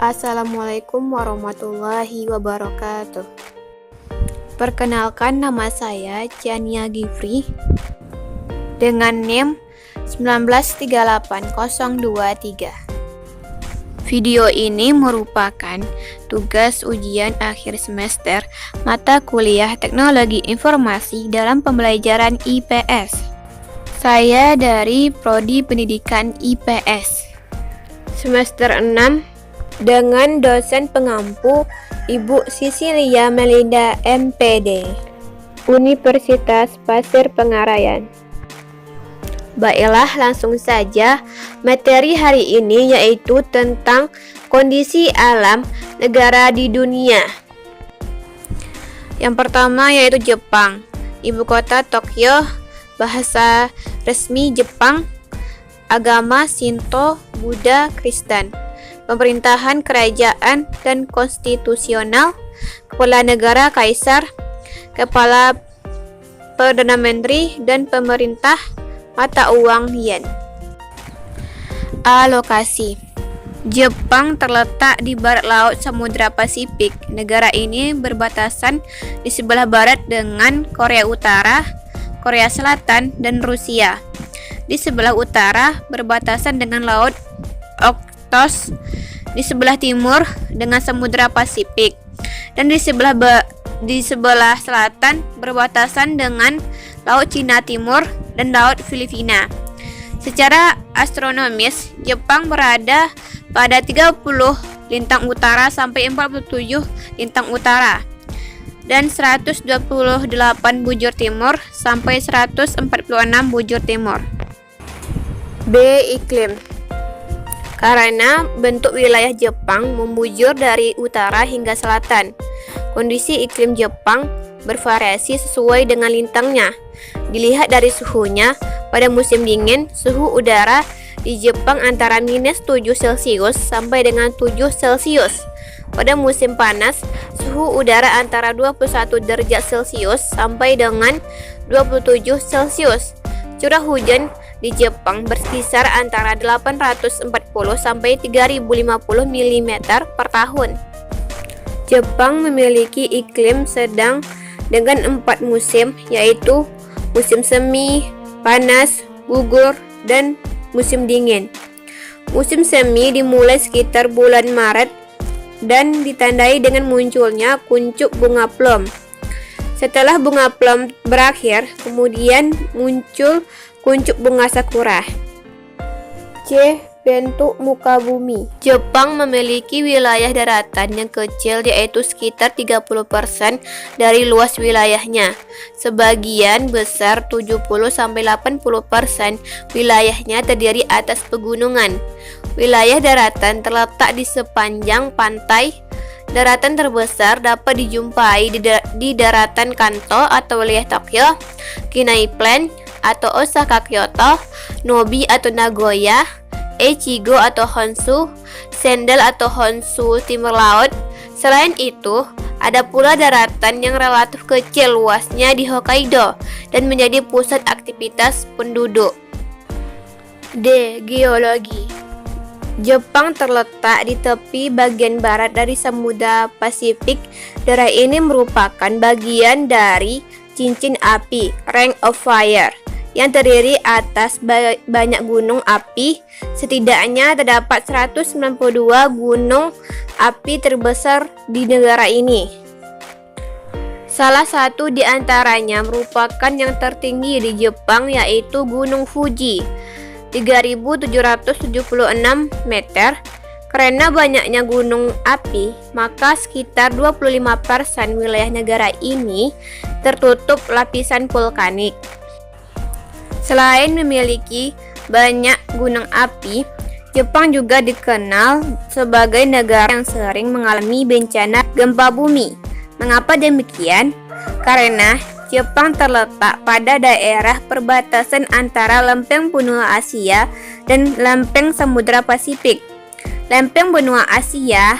Assalamualaikum warahmatullahi wabarakatuh. Perkenalkan, nama saya Ciania Gifri dengan NIM 1938023. Video ini merupakan tugas ujian akhir semester mata kuliah Teknologi Informasi dalam pembelajaran IPS. Saya dari Prodi Pendidikan IPS semester 6 dengan dosen pengampu Ibu Sisilia Melinda MPD, Universitas Pasir Pengarayan. Baiklah, langsung saja materi hari ini, yaitu tentang kondisi alam negara di dunia. Yang pertama yaitu Jepang. Ibu kota Tokyo, bahasa resmi Jepang, agama Shinto, Buddha, Kristen. Pemerintahan kerajaan dan konstitusional, kepala negara kaisar, kepala perdana menteri, dan pemerintah mata uang yen. Lokasi Jepang terletak di barat laut Samudra Pasifik. Negara ini berbatasan di sebelah barat dengan Korea Utara, Korea Selatan, dan Rusia. Di sebelah utara berbatasan dengan Laut Okhotsk, di sebelah timur dengan Samudra Pasifik, dan di sebelah selatan berbatasan dengan Laut Cina Timur dan Laut Filipina. Secara astronomis, Jepang berada pada 30 lintang utara sampai 47 lintang utara dan 128 bujur timur sampai 146 bujur timur. B. Iklim. Karena bentuk wilayah Jepang membujur dari utara hingga selatan, kondisi iklim Jepang bervariasi sesuai dengan lintangnya. Dilihat dari suhunya, pada musim dingin, suhu udara di Jepang antara -7 Celcius sampai dengan 7 Celcius. Pada musim panas, suhu udara antara 21 derajat Celcius sampai dengan 27 Celcius. Curah hujan di Jepang berkisar antara 840 sampai 3050 mm per tahun. Jepang memiliki iklim sedang dengan 4 musim, yaitu musim semi, panas, gugur, dan musim dingin. Musim semi dimulai sekitar bulan Maret dan ditandai dengan munculnya kuncup bunga plum. Setelah bunga plum berakhir, kemudian muncul kuncup bunga sakura. C. Bentuk muka bumi. Jepang memiliki wilayah daratan yang kecil, yaitu sekitar 30% dari luas wilayahnya. Sebagian besar 70-80% wilayahnya terdiri atas pegunungan. Wilayah daratan terletak di sepanjang pantai. Daratan terbesar dapat dijumpai di daratan Kanto atau wilayah Tokyo, Kinai Plain atau Osaka Kyoto, Nobi atau Nagoya, Echigo atau Honshu, Sendai atau Honshu Timur Laut. Selain itu, ada pula daratan yang relatif kecil luasnya di Hokkaido dan menjadi pusat aktivitas penduduk. D. Geologi. Jepang terletak di tepi bagian barat dari Samudra Pasifik. Daerah ini merupakan bagian dari cincin api, Ring of Fire, yang terdiri atas banyak gunung api. Setidaknya terdapat 192 gunung api terbesar di negara ini. Salah satu di antaranya merupakan yang tertinggi di Jepang, yaitu Gunung Fuji, 3.776 meter. Karena banyaknya gunung api, maka sekitar 25% wilayah negara ini tertutup lapisan vulkanik. Selain memiliki banyak gunung api, Jepang juga dikenal sebagai negara yang sering mengalami bencana gempa bumi. Mengapa demikian? Karena Jepang terletak pada daerah perbatasan antara lempeng benua Asia dan lempeng Samudra Pasifik. Lempeng benua Asia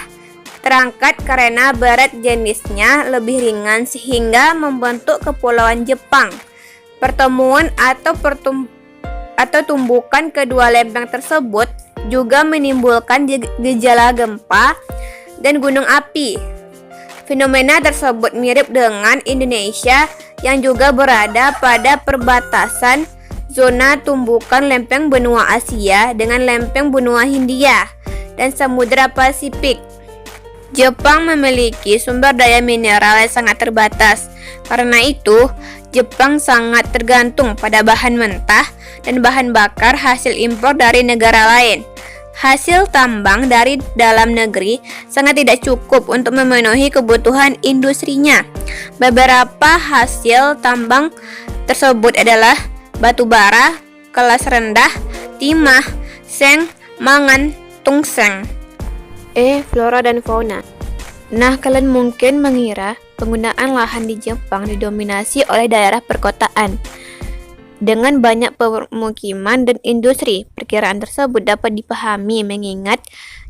terangkat karena berat jenisnya lebih ringan sehingga membentuk kepulauan Jepang. Pertemuan atau tumbukan kedua lempeng tersebut juga menimbulkan gejala gempa dan gunung api. Fenomena tersebut mirip dengan Indonesia yang juga berada pada perbatasan zona tumbukan lempeng benua Asia dengan lempeng benua Hindia dan Samudra Pasifik. Jepang memiliki sumber daya mineral yang sangat terbatas. Karena itu, Jepang sangat tergantung pada bahan mentah dan bahan bakar hasil impor dari negara lain. Hasil tambang dari dalam negeri sangat tidak cukup untuk memenuhi kebutuhan industrinya. Beberapa hasil tambang tersebut adalah batu bara, kelas rendah, timah, seng, mangan, tungseng. Flora dan fauna. Nah, kalian mungkin mengira penggunaan lahan di Jepang didominasi oleh daerah perkotaan dengan banyak pemukiman dan industri. Perkiraan tersebut dapat dipahami mengingat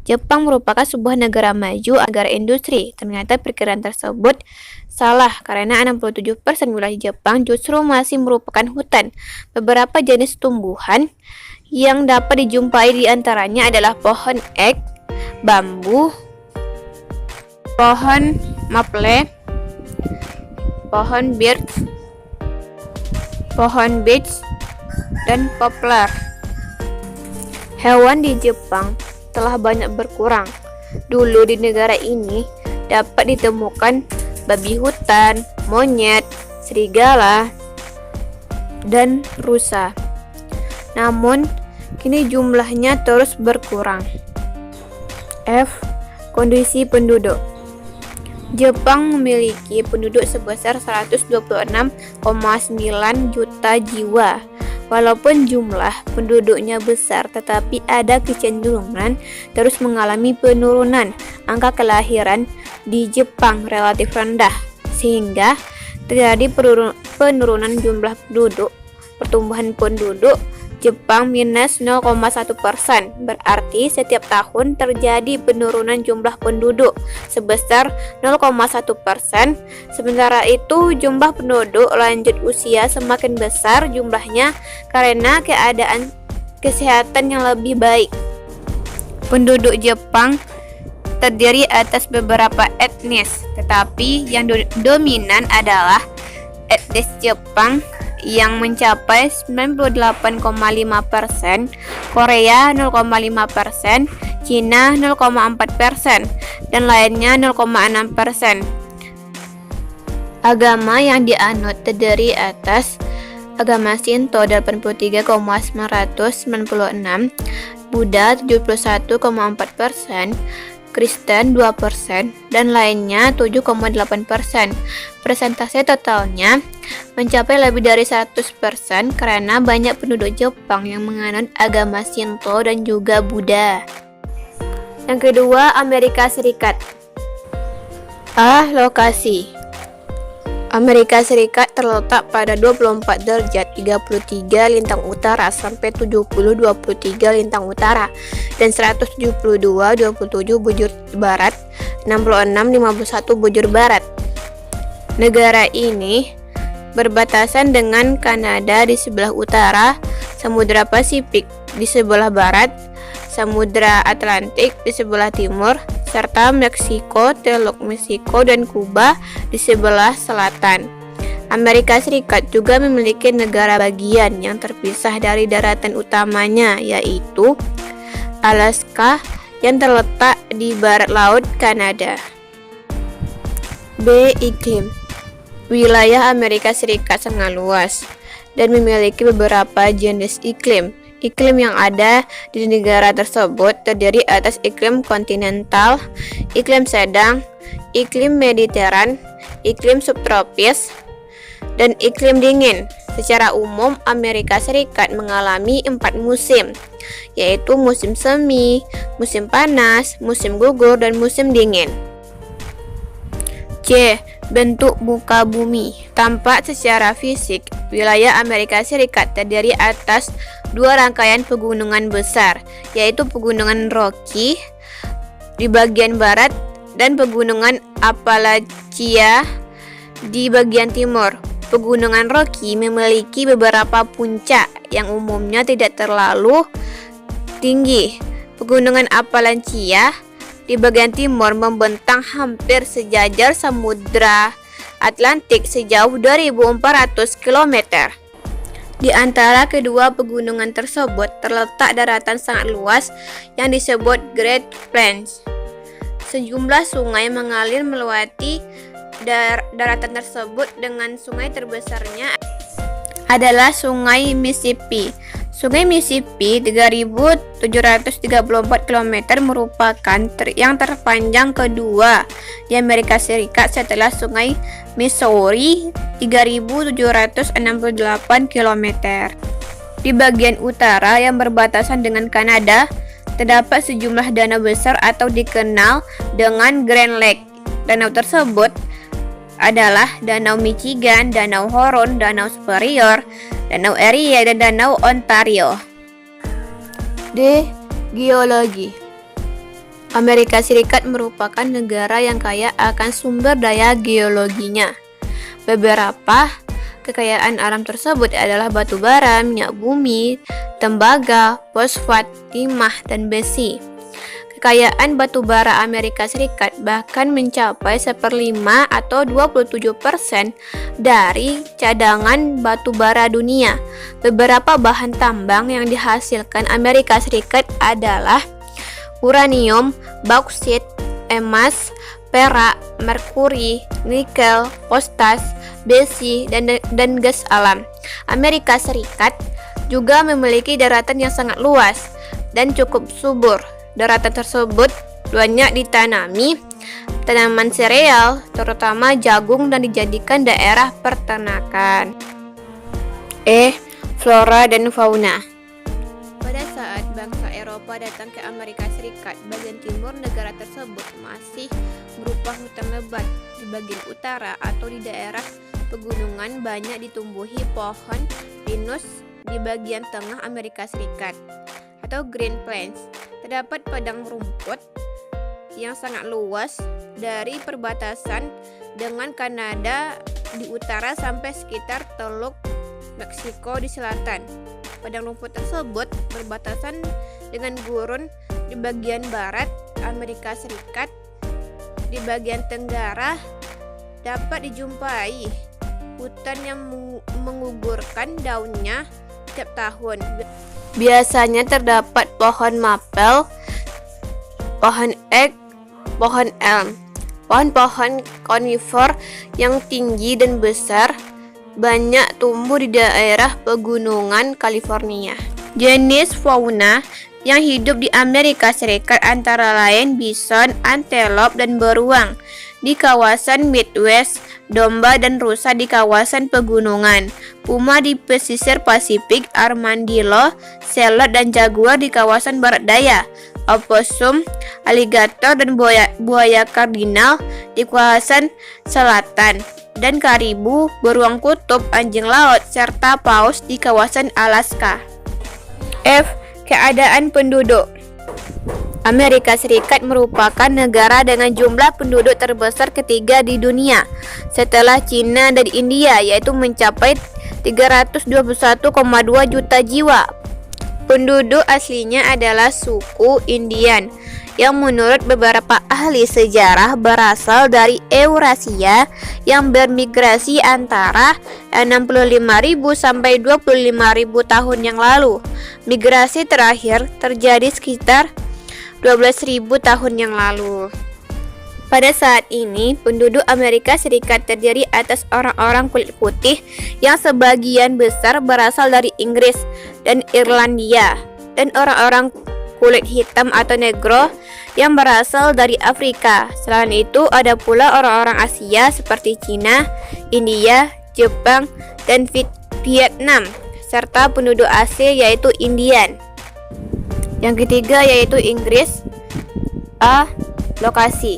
Jepang merupakan sebuah negara maju, negara industri. Ternyata perkiraan tersebut salah karena 67% wilayah Jepang justru masih merupakan hutan. Beberapa jenis tumbuhan yang dapat dijumpai di antaranya adalah pohon ek, bambu, pohon maple, pohon beech, dan poplar. Hewan di Jepang telah banyak berkurang. Dulu di negara ini dapat ditemukan babi hutan, monyet, serigala, dan rusa. Namun, kini jumlahnya terus berkurang. Kondisi penduduk. Jepang memiliki penduduk sebesar 126,9 juta jiwa. Walaupun jumlah penduduknya besar, tetapi ada kecenderungan terus mengalami penurunan. Angka kelahiran di Jepang relatif rendah, sehingga terjadi penurunan jumlah penduduk. Pertumbuhan penduduk Jepang minus 0,1%, berarti setiap tahun terjadi penurunan jumlah penduduk sebesar 0,1%. Sementara itu, jumlah penduduk lanjut usia semakin besar jumlahnya karena keadaan kesehatan yang lebih baik. Penduduk Jepang terdiri atas beberapa etnis, tetapi yang dominan adalah etnis Jepang yang mencapai 98,5%, Korea 0,5%, Cina 0,4%, dan lainnya 0,6%. Agama yang dianut terdiri atas agama Shinto 83,996, Buddha 71,4%, Kristen 2%, dan lainnya 7,8%. Persentase totalnya mencapai lebih dari 100% karena banyak penduduk Jepang yang menganut agama Shinto dan juga Buddha. Yang kedua, Amerika Serikat. Lokasi. Amerika Serikat terletak pada 24 derajat 33 lintang utara sampai 70-23 lintang utara dan 172-27 bujur barat, 66-51 bujur barat. Negara ini berbatasan dengan Kanada di sebelah utara, Samudra Pasifik di sebelah barat, Samudra Atlantik di sebelah timur, serta Meksiko, Teluk Meksiko, dan Kuba di sebelah selatan. Amerika Serikat juga memiliki negara bagian yang terpisah dari daratan utamanya, yaitu Alaska yang terletak di barat laut Kanada. Iklim. Wilayah Amerika Serikat sangat luas dan memiliki beberapa jenis iklim. Iklim yang ada di negara tersebut terdiri atas iklim kontinental, iklim sedang, iklim mediteran, iklim subtropis, dan iklim dingin. Secara umum, Amerika Serikat mengalami 4 musim, yaitu musim semi, musim panas, musim gugur, dan musim dingin. Bentuk muka bumi. Tampak secara fisik, wilayah Amerika Serikat terdiri atas 2 rangkaian pegunungan besar, yaitu pegunungan Rocky di bagian barat dan pegunungan Appalachia di bagian timur. Pegunungan Rocky memiliki beberapa puncak yang umumnya tidak terlalu tinggi. Pegunungan Appalachia di bagian timur membentang hampir sejajar Samudra Atlantik sejauh 2.400 km. Di antara kedua pegunungan tersebut terletak daratan sangat luas yang disebut Great Plains. Sejumlah sungai mengalir melewati daratan tersebut, dengan sungai terbesarnya adalah Sungai Mississippi. Sungai Mississippi 3.734 km merupakan yang terpanjang kedua di Amerika Serikat setelah Sungai Missouri 3.768 km. Di bagian utara yang berbatasan dengan Kanada, terdapat sejumlah danau besar atau dikenal dengan Grand Lake. Danau tersebut adalah Danau Michigan, Danau Huron, Danau Superior, Danau Erie, dan Danau Ontario. D. Geologi. Amerika Serikat merupakan negara yang kaya akan sumber daya geologinya. Beberapa kekayaan alam tersebut adalah batu bara, minyak bumi, tembaga, fosfat, timah, dan besi. Kekayaan batu bara Amerika Serikat bahkan mencapai 1/5 atau 27% dari cadangan batu bara dunia. Beberapa bahan tambang yang dihasilkan Amerika Serikat adalah uranium, bauksit, emas, perak, merkuri, nikel, potas, besi, dan gas alam. Amerika Serikat juga memiliki daratan yang sangat luas dan cukup subur. Daratan tersebut banyak ditanami tanaman sereal, terutama jagung, dan dijadikan daerah peternakan. Flora dan fauna. Pada saat bangsa Eropa datang ke Amerika Serikat, bagian timur negara tersebut masih berupa hutan lebat. Di bagian utara atau di daerah pegunungan banyak ditumbuhi pohon pinus. Di bagian tengah Amerika Serikat atau Green Plains terdapat padang rumput yang sangat luas dari perbatasan dengan Kanada di utara sampai sekitar Teluk Meksiko di selatan. Padang rumput tersebut berbatasan dengan gurun di bagian barat Amerika Serikat. Di bagian tenggara dapat dijumpai hutan yang mengugurkan daunnya setiap tahun. Biasanya terdapat pohon mapel, pohon ek, pohon elm, pohon-pohon konifer yang tinggi dan besar, banyak tumbuh di daerah pegunungan California. Jenis fauna yang hidup di Amerika Serikat antara lain bison, antelop, dan beruang di kawasan Midwest, domba dan rusa di kawasan pegunungan, puma di pesisir Pasifik, armadillo, selot, dan jaguar di kawasan barat daya, opossum, aligator, dan buaya kardinal di kawasan selatan, dan karibu, beruang kutub, anjing laut, serta paus di kawasan Alaska. Keadaan penduduk. Amerika Serikat merupakan negara dengan jumlah penduduk terbesar ketiga di dunia setelah Cina dan India, yaitu mencapai 321,2 juta jiwa. Penduduk aslinya adalah suku Indian yang menurut beberapa ahli sejarah berasal dari Eurasia yang bermigrasi antara 65.000 sampai 25.000 tahun yang lalu. Migrasi terakhir terjadi sekitar 12.000 tahun yang lalu. Pada saat ini, penduduk Amerika Serikat terdiri atas orang-orang kulit putih yang sebagian besar berasal dari Inggris dan Irlandia, dan orang-orang kulit hitam atau negro yang berasal dari Afrika. Selain itu, ada pula orang-orang Asia seperti Cina, India, Jepang, dan Vietnam, serta penduduk Asia yaitu Indian. Yang ketiga yaitu Inggris. Lokasi.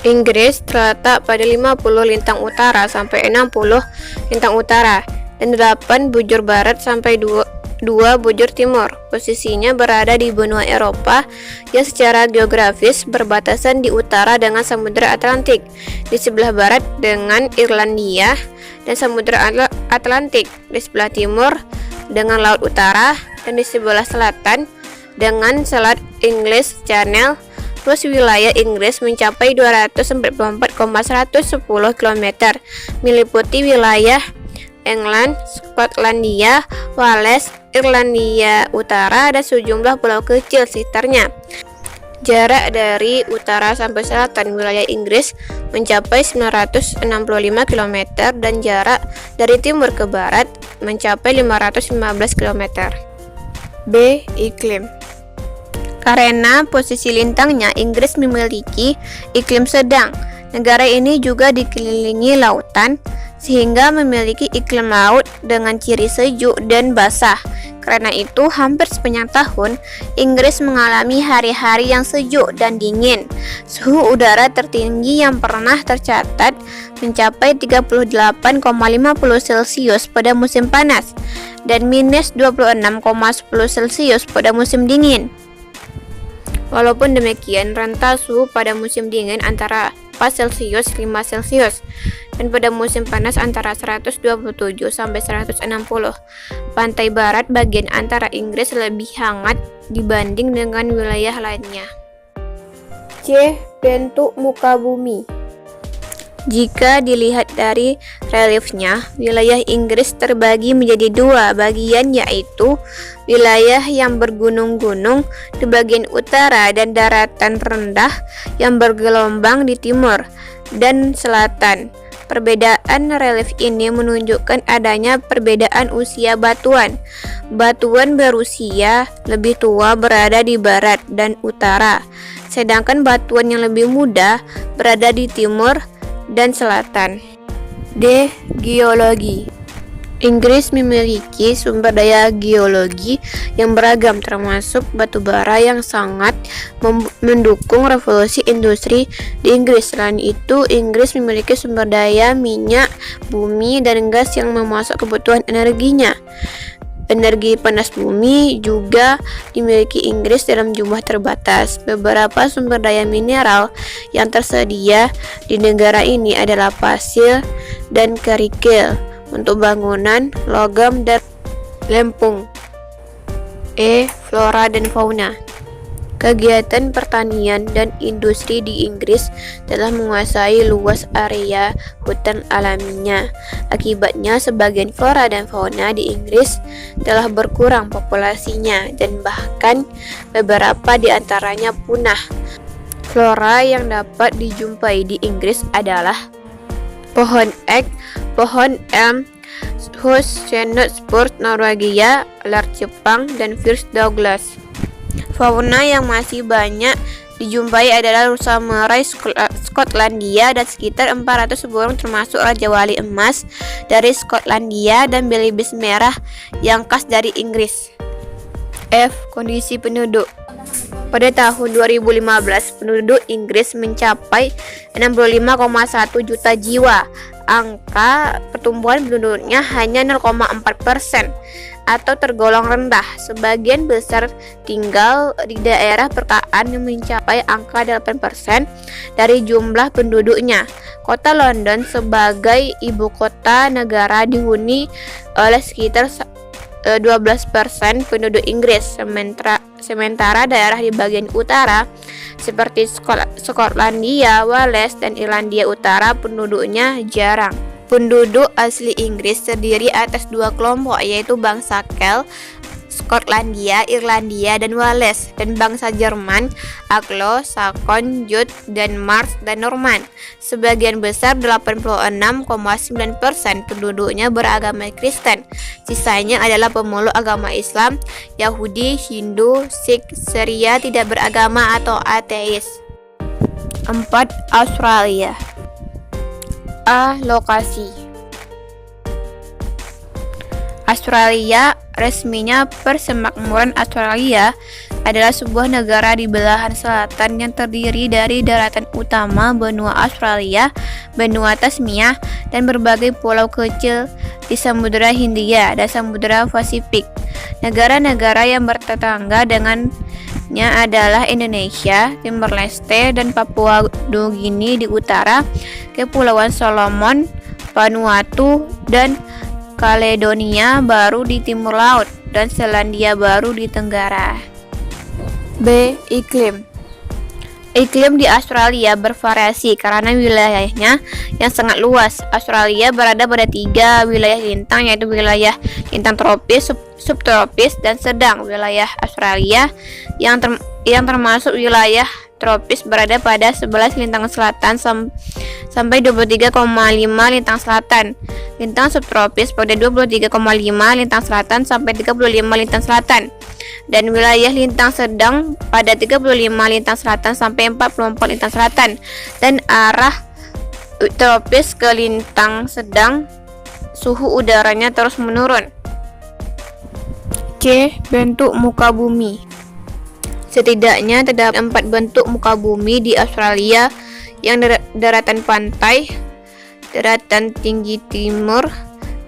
Inggris terletak pada 50 lintang utara sampai 60 lintang utara dan 8 bujur barat sampai 20 2. Bujur timur. Posisinya berada di benua Eropa yang secara geografis berbatasan di utara dengan Samudra Atlantik, di sebelah barat dengan Irlandia dan Samudra Atlantik, di sebelah timur dengan Laut Utara, dan di sebelah selatan dengan Selat English Channel. Luas wilayah Inggris mencapai 244,110 km, meliputi wilayah England, Skotlandia, Wales, Irlandia Utara, dan sejumlah pulau kecil sekitarnya. Jarak dari utara sampai selatan wilayah Inggris mencapai 965 km dan jarak dari timur ke barat mencapai 515 km. B. Iklim. Karena posisi lintangnya, Inggris memiliki iklim sedang. Negara ini juga dikelilingi lautan, sehingga memiliki iklim laut dengan ciri sejuk dan basah. Karena itu, hampir sepanjang tahun, Inggris mengalami hari-hari yang sejuk dan dingin. Suhu udara tertinggi yang pernah tercatat mencapai 38,50 Celcius pada musim panas dan minus 26,10 Celcius pada musim dingin. Walaupun demikian, rentang suhu pada musim dingin antara 4 Celcius 5 Celcius dan pada musim panas antara 127 sampai 160. Pantai barat bagian antara Inggris lebih hangat dibanding dengan wilayah lainnya. C. Bentuk muka bumi. Jika dilihat dari reliefnya, wilayah Inggris terbagi menjadi dua bagian, yaitu wilayah yang bergunung-gunung di bagian utara dan daratan rendah yang bergelombang di timur dan selatan. Perbedaan relief ini menunjukkan adanya perbedaan usia batuan. Batuan berusia lebih tua berada di barat dan utara, sedangkan batuan yang lebih muda berada di timur dan selatan. D. Geologi. Inggris memiliki sumber daya geologi yang beragam, termasuk batu bara yang sangat mendukung revolusi industri di Inggris. Selain itu, Inggris memiliki sumber daya minyak bumi dan gas yang memasok kebutuhan energinya. Energi panas bumi juga dimiliki Inggris dalam jumlah terbatas. Beberapa sumber daya mineral yang tersedia di negara ini adalah pasir dan kerikil untuk bangunan, logam, dan lempung. E. Flora dan fauna. Kegiatan pertanian dan industri di Inggris telah menguasai luas area hutan alaminya. Akibatnya, sebagian flora dan fauna di Inggris telah berkurang populasinya dan bahkan beberapa di antaranya punah. Flora yang dapat dijumpai di Inggris adalah pohon ek, pohon elm, Hus, Chestnut, Spruce Norwegia, Larch Jepang, dan Firs Douglas. Fauna yang masih banyak dijumpai adalah rusa Murray Skotlandia dan sekitar 400 burung termasuk Raja Wali Emas dari Skotlandia dan belibis merah yang khas dari Inggris. F. Kondisi penduduk. Pada tahun 2015, penduduk Inggris mencapai 65,1 juta jiwa. Angka pertumbuhan penduduknya hanya 0,4%. Atau tergolong rendah. Sebagian besar tinggal di daerah perkotaan yang mencapai angka 8% dari jumlah penduduknya. Kota London sebagai ibu kota negara dihuni oleh sekitar 12% penduduk Inggris, sementara daerah di bagian utara seperti Skotlandia, Wales, dan Irlandia Utara penduduknya jarang. Penduduk asli Inggris terdiri atas dua kelompok, yaitu bangsa Celt, Skotlandia, Irlandia, dan Wales, dan bangsa Jerman, Anglo-Sakson, Jute, Denmark, dan Norman. Sebagian besar 86,9% penduduknya beragama Kristen. Sisanya adalah pemeluk agama Islam, Yahudi, Hindu, Sikh, Syria tidak beragama atau ateis. 4. Australia. A. Lokasi. Australia, resminya Persemakmuran Australia, adalah sebuah negara di belahan selatan yang terdiri dari daratan utama benua Australia, benua Tasmania, dan berbagai pulau kecil di Samudra Hindia dan Samudra Pasifik. Negara-negara yang bertetangga dengannya adalah Indonesia, Timor Leste, dan Papua Nugini di utara, Kepulauan Solomon, Vanuatu, dan Kaledonia Baru di timur laut, dan Selandia Baru di tenggara. B. Iklim. Iklim di Australia bervariasi karena wilayahnya yang sangat luas. Australia berada pada 3 wilayah lintang, yaitu wilayah lintang tropis, subtropis, dan sedang. Wilayah Australia yang termasuk wilayah tropis berada pada 11 lintang selatan sampai 23,5 lintang selatan. Lintang subtropis pada 23,5 lintang selatan sampai 35 lintang selatan. Dan wilayah lintang sedang pada 35 lintang selatan sampai 44 lintang selatan. Dan arah tropis ke lintang sedang, suhu udaranya terus menurun. C. Bentuk muka bumi. Setidaknya terdapat 4 bentuk muka bumi di Australia, yang daratan pantai, daratan tinggi timur,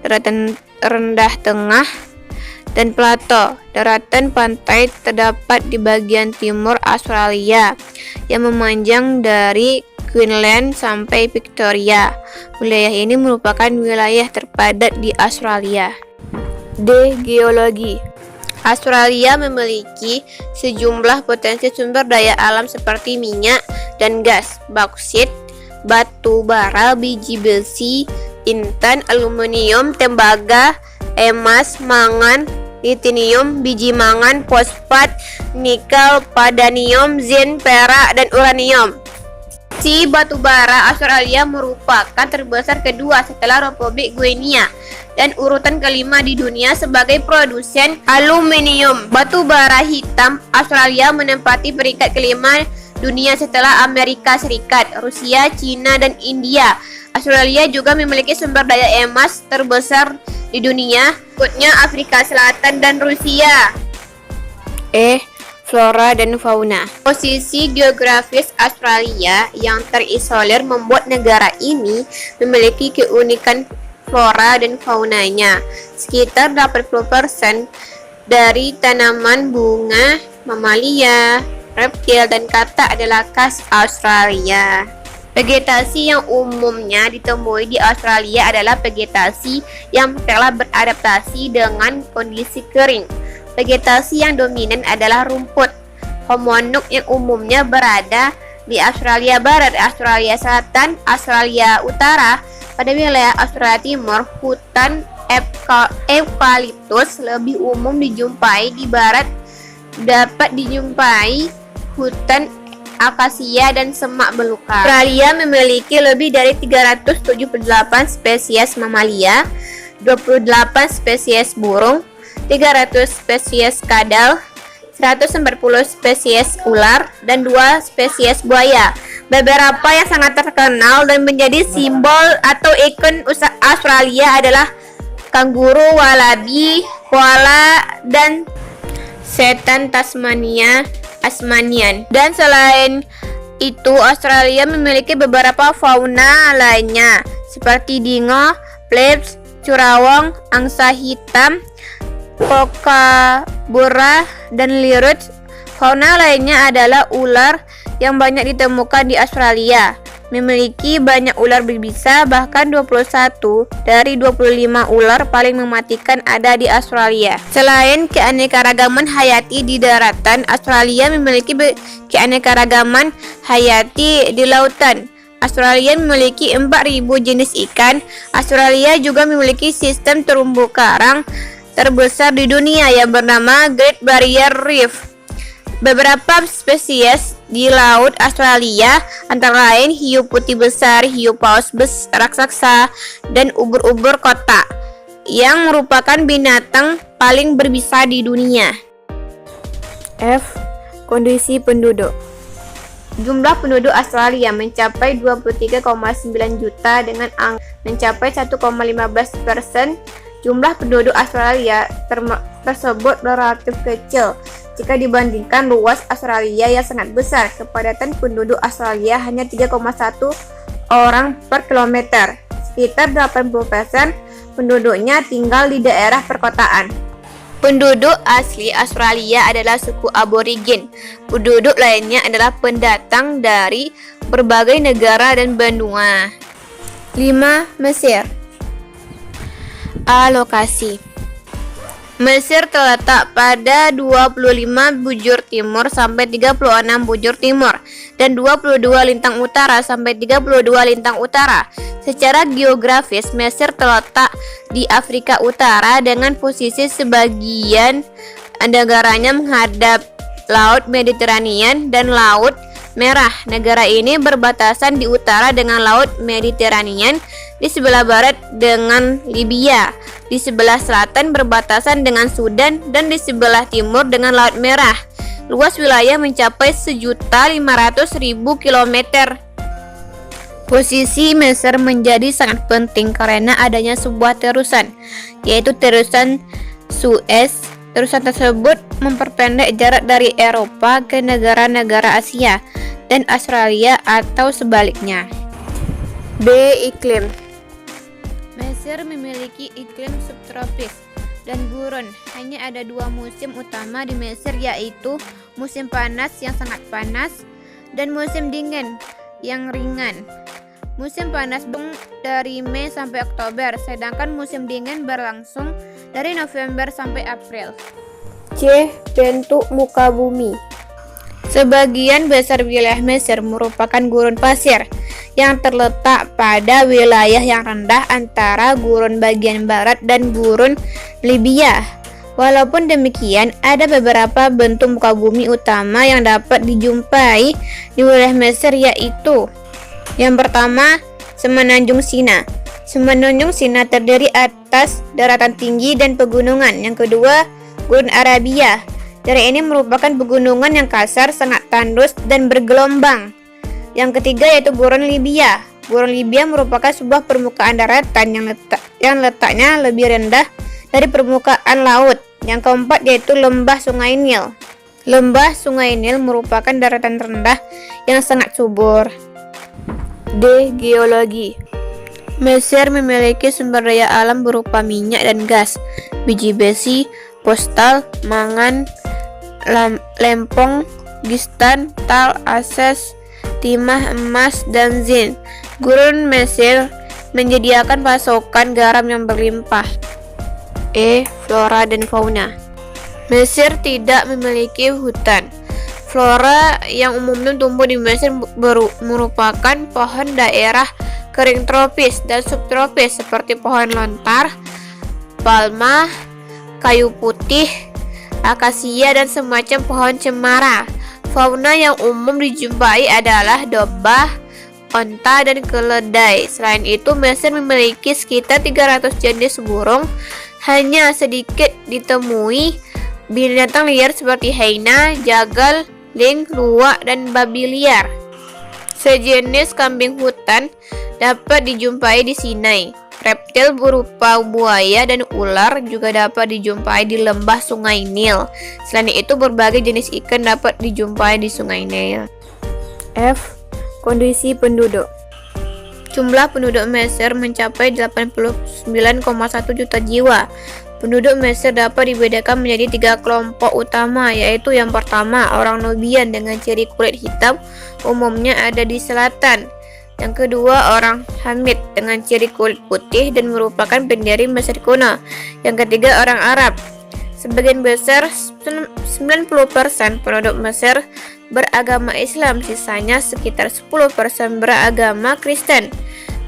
daratan rendah tengah, dan plato. Daratan pantai terdapat di bagian timur Australia yang memanjang dari Queensland sampai Victoria. Wilayah ini merupakan wilayah terpadat di Australia. D. Geologi. Australia memiliki sejumlah potensi sumber daya alam seperti minyak dan gas, bauksit, batu bara, biji besi, intan, aluminium, tembaga, emas, mangan, litinium, biji mangan, fosfat, nikel, padanium, zinc, perak, dan uranium. Si batu bara Australia merupakan terbesar kedua setelah Republik Guinea dan urutan kelima di dunia sebagai produsen aluminium. Batu bara hitam Australia menempati peringkat kelima dunia setelah Amerika Serikat, Rusia, Cina, dan India. Australia juga memiliki sumber daya emas terbesar di dunia, berikutnya Afrika Selatan dan Rusia. Flora dan fauna. Posisi geografis Australia yang terisolir membuat negara ini memiliki keunikan flora dan faunanya. Sekitar 80% dari tanaman, bunga, mamalia, reptil, dan kata adalah khas Australia. Vegetasi yang umumnya ditemui di Australia adalah vegetasi yang telah beradaptasi dengan kondisi kering. Vegetasi yang dominan adalah rumput. Homonuk yang umumnya berada di Australia Barat, Australia Selatan, Australia Utara. Pada wilayah Australia Timur, hutan eukaliptus lebih umum dijumpai. Di barat dapat dijumpai hutan akasia dan semak belukar. Australia memiliki lebih dari 378 spesies mamalia, 28 spesies burung, 300 spesies kadal, 140 spesies ular, dan 2 spesies buaya. Beberapa yang sangat terkenal dan menjadi simbol atau ikon Australia adalah kanguru, walabi, koala, dan setan Tasmanian. Dan selain itu, Australia memiliki beberapa fauna lainnya seperti dingo, plebs, curawong, angsa hitam, kookaburra, dan lirut. Fauna lainnya adalah ular yang banyak ditemukan di Australia. Memiliki banyak ular berbisa, bahkan 21 dari 25 ular paling mematikan ada di Australia. Selain keanekaragaman hayati di daratan, Australia memiliki keanekaragaman hayati di lautan. Australia memiliki 4.000 jenis ikan. Australia juga memiliki sistem terumbu karang terbesar di dunia yang bernama Great Barrier Reef. Beberapa spesies di laut Australia antara lain hiu putih besar, hiu paus raksasa, dan ubur-ubur kotak yang merupakan binatang paling berbisa di dunia. F. Kondisi penduduk. Jumlah penduduk Australia mencapai 23,9 juta dengan angka mencapai 1,15%. Jumlah penduduk Australia tersebut relatif kecil jika dibandingkan luas Australia yang sangat besar. Kepadatan penduduk Australia hanya 3,1 orang per kilometer. Sekitar 80% penduduknya tinggal di daerah perkotaan. Penduduk asli Australia adalah suku Aborigin. Penduduk lainnya adalah pendatang dari berbagai negara dan benua. 5. Mesir. Alokasi. Mesir terletak pada 25 bujur timur sampai 36 bujur timur dan 22 lintang utara sampai 32 lintang utara. Secara geografis, Mesir terletak di Afrika Utara dengan posisi sebagian negaranya menghadap Laut Mediterania dan Laut Merah. Negara ini berbatasan di utara dengan Laut Mediterania, di sebelah barat dengan Libya, di sebelah selatan berbatasan dengan Sudan, dan di sebelah timur dengan Laut Merah. Luas wilayah mencapai 1.500.000 km. Posisi Mesir menjadi sangat penting karena adanya sebuah terusan, yaitu terusan Suez. Terusan tersebut memperpendek jarak dari Eropa ke negara-negara Asia dan Australia atau sebaliknya. B. Iklim. Mesir memiliki iklim subtropis dan gurun. Hanya ada 2 musim utama di Mesir, yaitu musim panas yang sangat panas dan musim dingin yang ringan. Musim panas dari Mei sampai Oktober, sedangkan musim dingin berlangsung dari November sampai April. C. Bentuk muka bumi. Sebagian besar wilayah Mesir merupakan gurun pasir yang terletak pada wilayah yang rendah antara gurun bagian barat dan gurun Libya. Walaupun demikian, ada beberapa bentuk muka bumi utama yang dapat dijumpai di wilayah Mesir, yaitu yang pertama, Semenanjung Sina. Semenanjung Sina terdiri atas daratan tinggi dan pegunungan. Yang kedua, Gurun Arabia. Daerah ini merupakan pegunungan yang kasar, sangat tandus dan bergelombang. Yang ketiga yaitu Gurun Libya. Gurun Libya merupakan sebuah permukaan daratan yang letaknya lebih rendah dari permukaan laut. Yang keempat yaitu Lembah Sungai Nil. Lembah Sungai Nil merupakan daratan rendah yang sangat subur. D. Geologi. Mesir memiliki sumber daya alam berupa minyak dan gas, biji besi, postal, mangan, lempong, gistan, tal, ases, timah, emas, dan zin. Gurun Mesir menyediakan pasokan garam yang berlimpah. E. Flora dan fauna. Mesir tidak memiliki hutan. Flora yang umumnya tumbuh di Mesir merupakan pohon daerah kering tropis dan subtropis seperti pohon lontar, palma, kayu putih, akasia, dan semacam pohon cemara. Fauna yang umum dijumpai adalah domba, onta, dan keledai. Selain itu, Mesir memiliki sekitar 300 jenis burung. Hanya sedikit ditemui binatang liar seperti hyena, jagal, link, luwak, dan babi liar. Sejenis kambing hutan dapat dijumpai di Sinai. Reptil berupa buaya dan ular juga dapat dijumpai di lembah Sungai Nil. Selain itu, berbagai jenis ikan dapat dijumpai di Sungai Nil. F. Kondisi penduduk. Jumlah penduduk Mesir mencapai 89,1 juta jiwa. Penduduk Mesir dapat dibedakan menjadi 3 kelompok utama, yaitu yang pertama, orang Nubian dengan ciri kulit hitam, umumnya ada di selatan. Yang kedua, orang Hamid dengan ciri kulit putih dan merupakan pendiri Mesir kuno. Yang ketiga, orang Arab. Sebagian besar 90% penduduk Mesir beragama Islam, sisanya sekitar 10% beragama Kristen.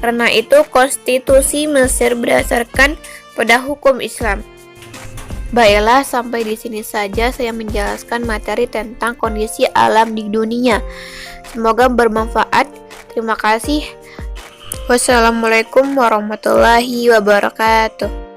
Karena itu, konstitusi Mesir berdasarkan pada hukum Islam. Baiklah, sampai di sini saja saya menjelaskan materi tentang kondisi alam di dunia. Semoga bermanfaat. Terima kasih. Wassalamualaikum warahmatullahi wabarakatuh.